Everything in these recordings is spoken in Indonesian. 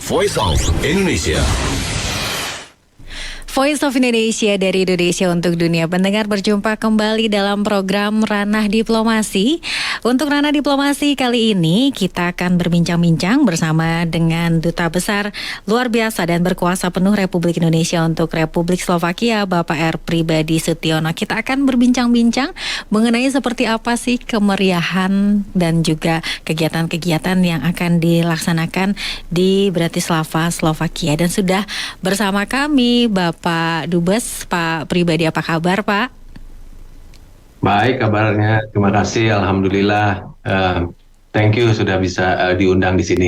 Voice of Indonesia. Voice of Indonesia dari Indonesia untuk dunia. Pendengar, berjumpa kembali dalam program Ranah Diplomasi. Untuk Ranah Diplomasi kali ini kita akan berbincang-bincang bersama dengan Duta Besar luar biasa dan berkuasa penuh Republik Indonesia untuk Republik Slovakia, Bapak R. Pribadi Sutiono. Kita akan berbincang-bincang mengenai seperti apa sih kemeriahan dan juga kegiatan-kegiatan yang akan dilaksanakan di Bratislava, Slovakia. Dan sudah bersama kami Bapak Dubes, Pak Pribadi. Apa kabar, Pak? Baik kabarnya, terima kasih, alhamdulillah. Thank you sudah bisa diundang di sini.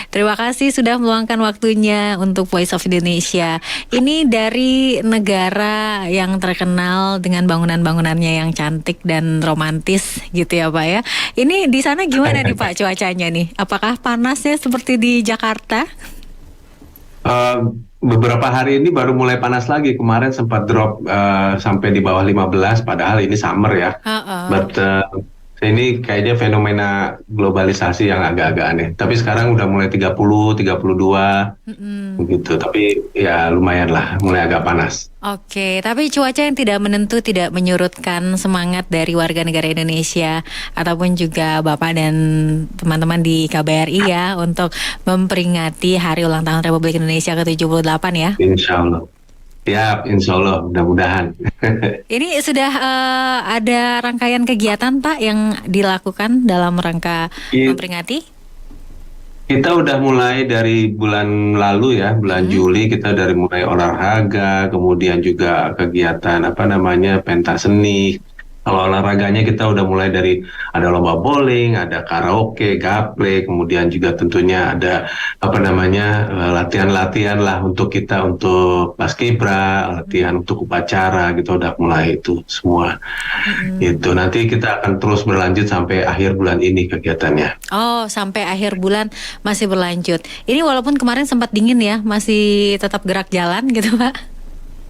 Terima kasih sudah meluangkan waktunya untuk Voice of Indonesia. Ini dari negara yang terkenal dengan bangunan-bangunannya yang cantik dan romantis gitu ya, Pak ya. Ini di sana gimana nih Pak cuacanya nih? Apakah panasnya seperti di Jakarta? Beberapa hari ini baru mulai panas lagi. Kemarin sempat drop sampai di bawah 15, padahal ini summer ya. But ini kayaknya fenomena globalisasi yang agak-agak aneh. Tapi sekarang udah mulai 30, 32 gitu. Tapi ya lumayan lah, mulai agak panas. Oke, tapi cuaca yang tidak menentu tidak menyurutkan semangat dari warga negara Indonesia ataupun juga Bapak dan teman-teman di KBRI ya untuk memperingati Hari Ulang Tahun Republik Indonesia ke-78 ya. Insya Allah. Ya, insya Allah, mudah-mudahan. Ini sudah ada rangkaian kegiatan Pak yang dilakukan dalam rangka memperingati? Kita udah mulai dari bulan lalu ya, bulan Juli kita dari mulai olahraga, kemudian juga kegiatan pentas seni. Kalau olahraganya kita udah mulai dari ada lomba bowling, ada karaoke, gaple, kemudian juga tentunya ada latihan-latihan lah untuk kita untuk paskibra, latihan untuk upacara gitu, udah mulai itu semua. Itu nanti kita akan terus berlanjut sampai akhir bulan ini kegiatannya. Oh, sampai akhir bulan masih berlanjut. Ini walaupun kemarin sempat dingin ya, masih tetap gerak jalan gitu Pak?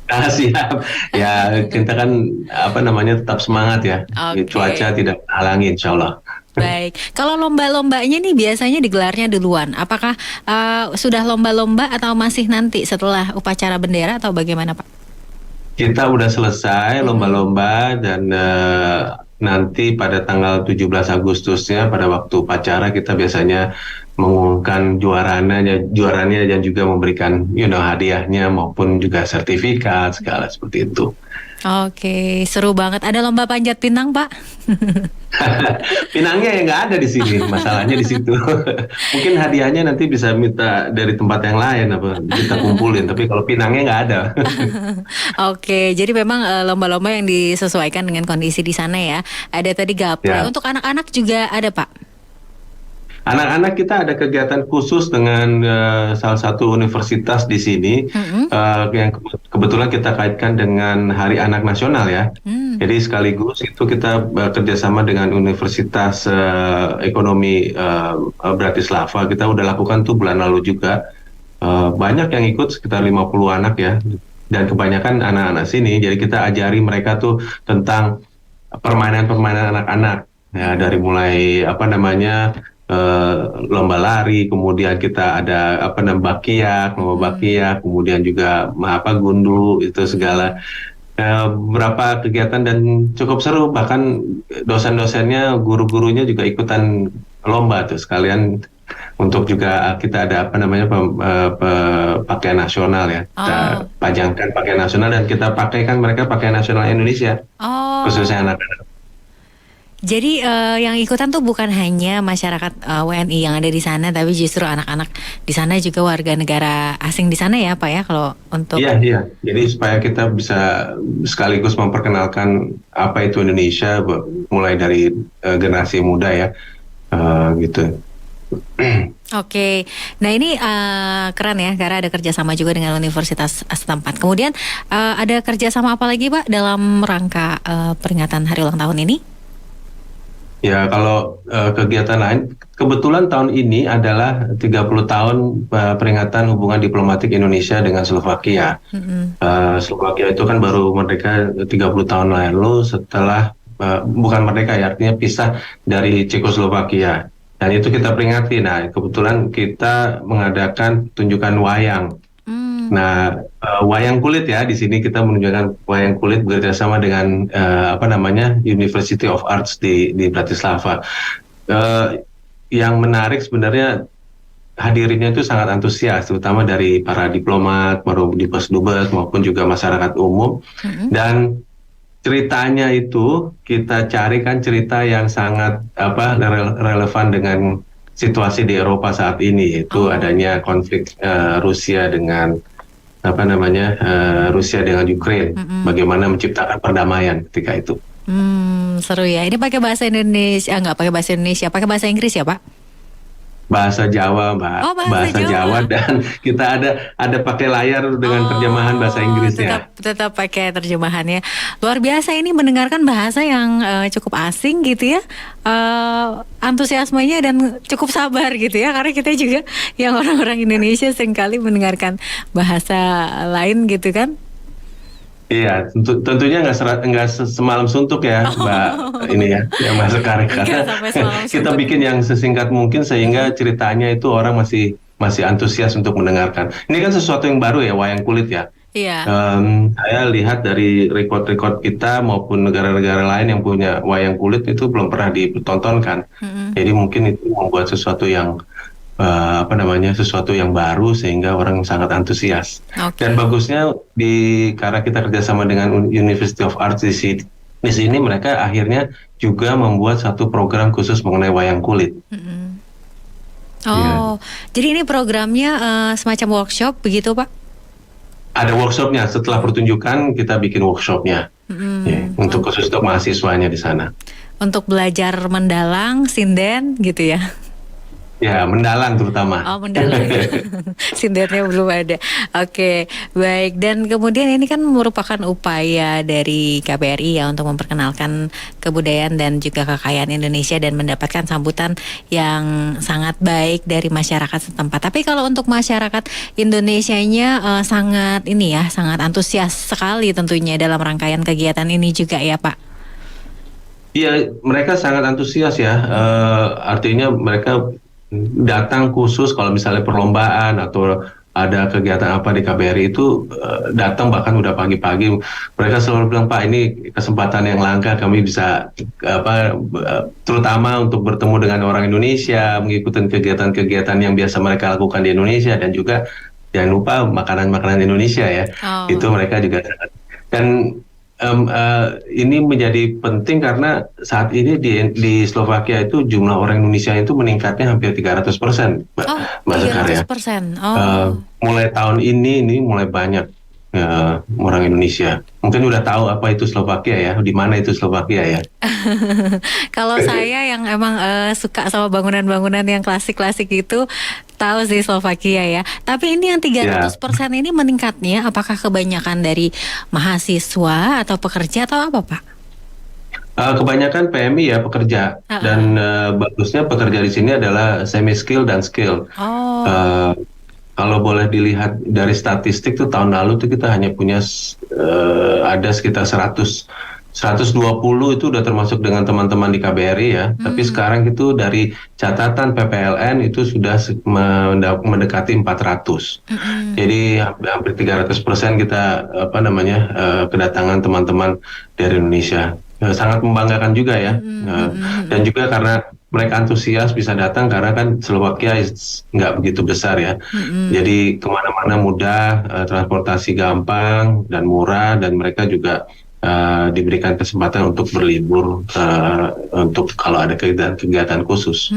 Siap. Ya, kita kan tetap semangat ya. Okay. Cuaca tidak menghalangi, insya Allah. Baik. Kalau lomba-lombanya nih biasanya digelarnya duluan. Apakah sudah lomba-lomba atau masih nanti setelah upacara bendera atau bagaimana Pak? Kita udah selesai lomba-lomba dan nanti pada tanggal 17 Agustusnya pada waktu upacara kita biasanya mengumumkan juaranya dan juga memberikan hadiahnya maupun juga sertifikat segala seperti itu. Oke, seru banget. Ada lomba panjat pinang, Pak? Pinangnya ya nggak ada di sini, masalahnya di situ. Mungkin hadiahnya nanti bisa minta dari tempat yang lain kita kumpulin, tapi kalau pinangnya nggak ada. Oke, jadi memang lomba-lomba yang disesuaikan dengan kondisi di sana ya. Ada tadi gaple. Ya. Untuk anak-anak juga ada, Pak? Anak-anak kita ada kegiatan khusus dengan salah satu universitas di sini yang kebetulan kita kaitkan dengan Hari Anak Nasional ya. Jadi sekaligus itu kita kerjasama dengan Universitas Ekonomi Bratislava. Kita udah lakukan tuh bulan lalu juga. Banyak yang ikut, sekitar 50 anak ya. Dan kebanyakan anak-anak sini. Jadi kita ajari mereka tuh tentang permainan-permainan anak-anak. Ya, dari mulai lomba lari, kemudian kita ada lomba bakiak, kemudian juga gundu, itu segala beberapa kegiatan dan cukup seru, bahkan dosen-dosennya, guru-gurunya juga ikutan lomba tuh sekalian untuk juga kita ada pakaian nasional ya. Kita pajangkan pakaian nasional dan kita pakaikan mereka pakaian nasional Indonesia, khususnya anak-anak. Jadi yang ikutan tuh bukan hanya masyarakat WNI yang ada di sana, tapi justru anak-anak di sana juga warga negara asing di sana ya Pak ya, kalau untuk... Iya. Jadi supaya kita bisa sekaligus memperkenalkan apa itu Indonesia, mulai dari generasi muda ya, gitu. Oke, nah ini keren ya, karena ada kerjasama juga dengan universitas setempat. Kemudian ada kerjasama apa lagi Pak dalam rangka peringatan Hari Ulang Tahun ini? Ya, kalau kegiatan lain, kebetulan tahun ini adalah 30 tahun peringatan hubungan diplomatik Indonesia dengan Slovakia. Slovakia itu kan baru merdeka 30 tahun lalu setelah, bukan merdeka ya, artinya pisah dari Cekoslovakia. Dan itu kita peringati. Nah, kebetulan kita mengadakan tunjukan wayang. Nah, wayang kulit ya, di sini kita menunjukkan wayang kulit bekerjasama dengan University of Arts di Bratislava. Yang menarik sebenarnya hadirinnya itu sangat antusias, terutama dari para diplomat, dubes maupun juga masyarakat umum. Dan ceritanya itu kita carikan cerita yang sangat relevan dengan situasi di Eropa saat ini, yaitu adanya konflik Rusia dengan Rusia dengan Ukraine. Bagaimana menciptakan perdamaian ketika itu. Seru ya. Ini pakai bahasa Indonesia, nggak pakai bahasa Indonesia, pakai bahasa Inggris ya, Pak? Bahasa Jawa, Mbak. Bahasa Jawa, dan kita ada pakai layar dengan terjemahan bahasa Inggrisnya. Tetap pakai terjemahannya. Luar biasa, ini mendengarkan bahasa yang cukup asing gitu ya. Antusiasmenya dan cukup sabar gitu ya, karena kita juga yang orang-orang Indonesia seringkali mendengarkan bahasa lain gitu kan. Iya, tentunya nggak semalam suntuk ya, Mbak. Ini ya, yang Mbak Sekar, karena kita bikin yang sesingkat mungkin sehingga ceritanya itu orang masih antusias untuk mendengarkan. Ini kan sesuatu yang baru ya, wayang kulit ya. Iya. Saya lihat dari record kita maupun negara-negara lain yang punya wayang kulit itu belum pernah ditontonkan. Jadi mungkin itu membuat sesuatu yang sesuatu yang baru sehingga orang sangat antusias. Dan bagusnya karena kita kerjasama dengan University of Arts di sini mereka akhirnya juga membuat satu program khusus mengenai wayang kulit. Jadi ini programnya semacam workshop begitu, Pak? Ada workshopnya, setelah pertunjukan kita bikin workshopnya untuk khusus untuk mahasiswanya di sana. Untuk belajar mendalang, sinden gitu ya? Ya, mendalang terutama. Mendalang. Sindennya belum ada. Oke, baik. Dan kemudian ini kan merupakan upaya dari KBRI ya untuk memperkenalkan kebudayaan dan juga kekayaan Indonesia dan mendapatkan sambutan yang sangat baik dari masyarakat setempat. Tapi kalau untuk masyarakat Indonesianya sangat antusias sekali tentunya dalam rangkaian kegiatan ini juga ya, Pak. Iya, mereka sangat antusias ya. Artinya mereka datang khusus kalau misalnya perlombaan atau ada kegiatan apa di KBRI itu datang bahkan udah pagi-pagi. Mereka selalu bilang, Pak, ini kesempatan yang langka kami bisa terutama untuk bertemu dengan orang Indonesia, mengikuti kegiatan-kegiatan yang biasa mereka lakukan di Indonesia, dan juga jangan lupa makanan-makanan Indonesia ya. Itu mereka juga, dan ini menjadi penting karena saat ini di Slovakia itu jumlah orang Indonesia itu meningkatnya hampir 300%, Mbak Sekar ya. Mulai tahun ini mulai banyak orang Indonesia. Mungkin udah tahu apa itu Slovakia ya, di mana itu Slovakia ya. Kalau saya yang emang suka sama bangunan-bangunan yang klasik-klasik itu, tahu sih Slovakia ya. Tapi ini yang 300% ini meningkatnya, apakah kebanyakan dari mahasiswa atau pekerja atau apa, Pak? Kebanyakan PMI ya, pekerja. Dan bagusnya pekerja di sini adalah semi skill dan skill. Kalau boleh dilihat dari statistik tuh tahun lalu tuh kita hanya punya ada sekitar 120 itu udah termasuk dengan teman-teman di KBRI ya. Tapi sekarang itu dari catatan PPLN itu sudah mendekati 400. Jadi hampir 300% kita kedatangan teman-teman dari Indonesia. Sangat membanggakan juga ya. Dan juga karena mereka antusias bisa datang karena kan Slovakia nggak begitu besar ya. Jadi kemana-mana mudah, transportasi gampang dan murah, dan mereka juga diberikan kesempatan untuk berlibur untuk kalau ada kegiatan khusus.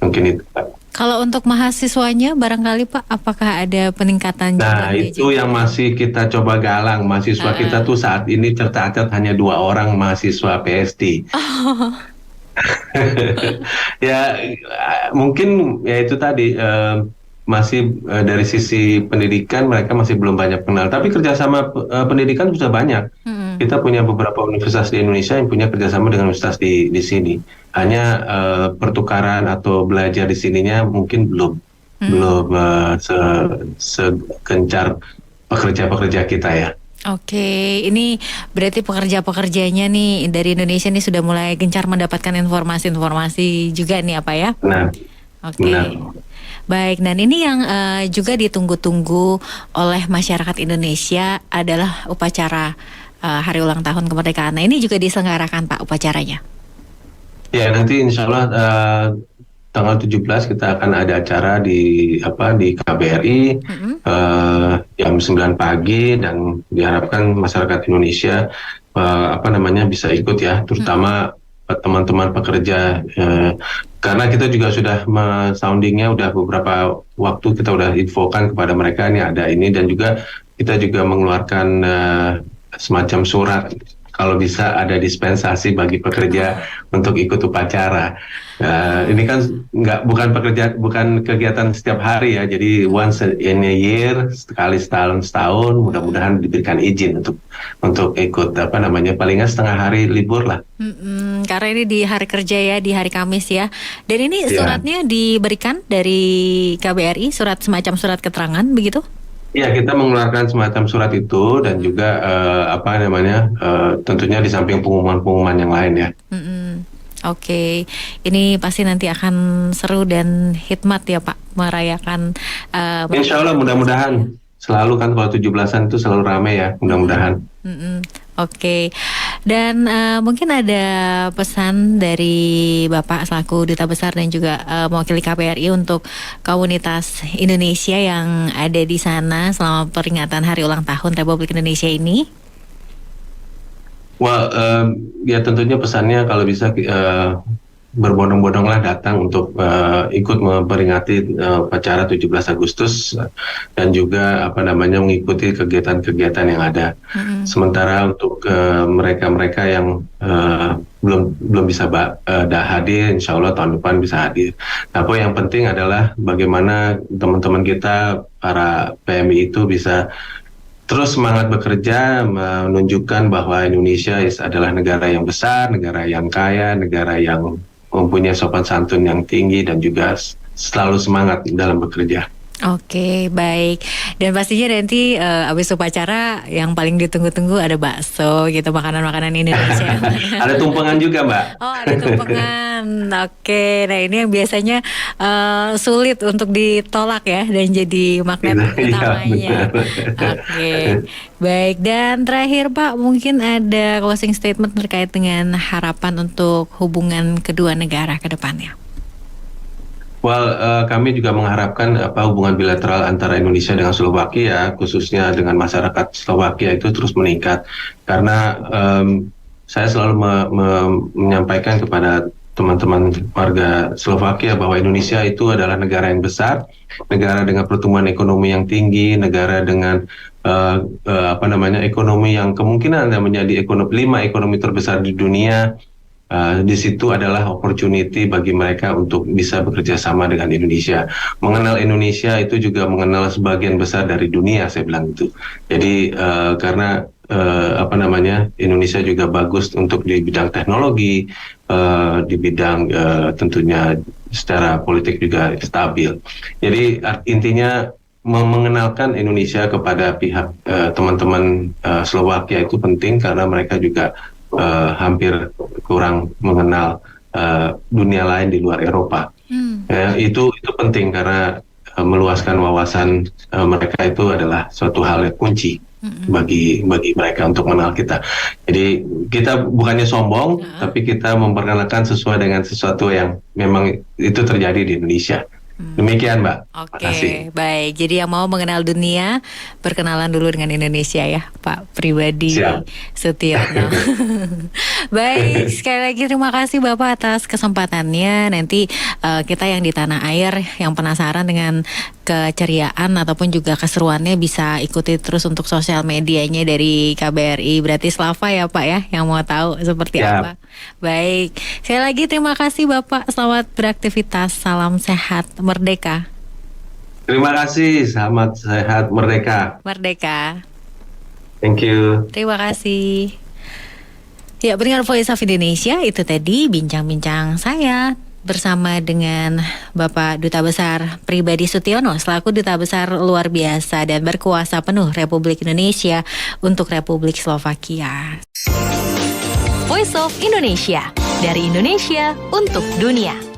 Mungkin itu, Pak. Kalau untuk mahasiswanya barangkali, Pak, apakah ada peningkatan? Nah, itu yang masih kita coba galang. Mahasiswa kita tuh saat ini tercatat hanya 2 orang mahasiswa PhD. Ya, mungkin ya itu tadi masih dari sisi pendidikan mereka masih belum banyak kenal. Tapi kerjasama pendidikan sudah banyak. Kita punya beberapa universitas di Indonesia yang punya kerjasama dengan universitas di sini. Hanya pertukaran atau belajar di sininya mungkin belum segencar pekerja-pekerja kita ya. Oke, ini berarti pekerja-pekerjanya nih dari Indonesia nih sudah mulai gencar mendapatkan informasi-informasi juga nih apa ya? Benar, benar. Oke. Baik, dan ini yang juga ditunggu-tunggu oleh masyarakat Indonesia adalah upacara Hari Ulang Tahun Kemerdekaan. Nah, ini juga diselenggarakan Pak upacaranya. Ya, nanti insya Allah tanggal 17 kita akan ada acara di KBRI Mm-mm. jam 9 pagi, dan diharapkan masyarakat Indonesia bisa ikut ya, Mm-mm. terutama teman-teman pekerja, karena kita juga sudah soundingnya udah beberapa waktu, kita udah infokan kepada mereka ini ada ini, dan juga kita juga mengeluarkan semacam surat kalau bisa ada dispensasi bagi pekerja untuk ikut upacara. Ini kan bukan kegiatan setiap hari ya, jadi once in a year, sekali setahun, mudah-mudahan diberikan izin untuk ikut paling nggak setengah hari libur lah. Karena ini di hari kerja ya, di hari Kamis ya. Dan ini Ya. suratnya diberikan dari KBRI, semacam surat keterangan begitu? Ya, kita mengeluarkan semacam surat itu, dan Mm-mm. juga tentunya di samping pengumuman-pengumuman yang lain ya. Mm-mm. Oke, ini pasti nanti akan seru dan hikmat ya Pak merayakan Insya Allah, merayakan upacara ya. mudah-mudahan selalu kan kalau 17-an itu selalu rame ya, Mm-mm. mudah-mudahan. Mm-mm. Oke, dan mungkin ada pesan dari Bapak selaku Duta Besar dan juga mewakili KBRI untuk komunitas Indonesia yang ada di sana selama peringatan Hari Ulang Tahun Republik Indonesia ini. Wah, ya tentunya pesannya kalau bisa berbondong-bondonglah datang untuk ikut memperingati upacara 17 Agustus, dan juga mengikuti kegiatan-kegiatan yang ada. Mm-mm. Sementara untuk mereka-mereka yang belum bisa hadir, insya Allah tahun depan bisa hadir. Tapi yang penting adalah bagaimana teman-teman kita para PMI itu bisa terus semangat bekerja, menunjukkan bahwa Indonesia adalah negara yang besar, negara yang kaya, negara yang mempunyai sopan santun yang tinggi, dan juga selalu semangat dalam bekerja. Oke, baik. Dan pastinya nanti abis upacara yang paling ditunggu-tunggu ada bakso gitu, makanan-makanan Indonesia. Ada tumpengan juga, Mbak. Oh, ada tumpengan. Oke, nah ini yang biasanya sulit untuk ditolak ya dan jadi magnet Iya, utamanya. benar. Oke, baik. Dan terakhir Pak, mungkin ada closing statement terkait dengan harapan untuk hubungan kedua negara ke depannya. Well, kami juga mengharapkan hubungan bilateral antara Indonesia dengan Slovakia, khususnya dengan masyarakat Slovakia, itu terus meningkat. Karena saya selalu menyampaikan kepada teman-teman warga Slovakia bahwa Indonesia itu adalah negara yang besar, negara dengan pertumbuhan ekonomi yang tinggi, negara dengan ekonomi yang kemungkinan menjadi lima ekonomi terbesar di dunia. Di situ adalah opportunity bagi mereka untuk bisa bekerja sama dengan Indonesia. Mengenal Indonesia itu juga mengenal sebagian besar dari dunia, saya bilang itu. Jadi karena Indonesia juga bagus untuk di bidang teknologi, di bidang tentunya secara politik juga stabil. Jadi intinya mengenalkan Indonesia kepada pihak teman-teman Slovakia itu penting, karena mereka juga hampir kurang mengenal dunia lain di luar Eropa. Itu penting, karena meluaskan wawasan mereka itu adalah suatu hal yang kunci bagi mereka untuk mengenal kita. Jadi kita bukannya sombong, tapi kita memperkenalkan sesuai dengan sesuatu yang memang itu terjadi di Indonesia. Demikian, Mbak. Oke, Makasih. baik. Jadi yang mau mengenal dunia, perkenalan dulu dengan Indonesia ya, Pak Pribadi Siap. Sutiono. Baik, sekali lagi terima kasih Bapak atas kesempatannya. Nanti kita yang di tanah air yang penasaran dengan keceriaan ataupun juga keseruannya bisa ikuti terus untuk sosial medianya dari KBRI Bratislava ya Pak ya, yang mau tahu seperti Siap. apa. Baik, sekali lagi terima kasih Bapak. Selamat beraktivitas. Salam sehat, merdeka. Terima kasih. Selamat sehat, merdeka. Merdeka. Thank you. Terima kasih. Ya, pendengar Voice of Indonesia, itu tadi bincang-bincang saya bersama dengan Bapak Duta Besar Pribadi Sutiono selaku Duta Besar luar biasa dan berkuasa penuh Republik Indonesia untuk Republik Slovakia. Voice of Indonesia, dari Indonesia untuk dunia.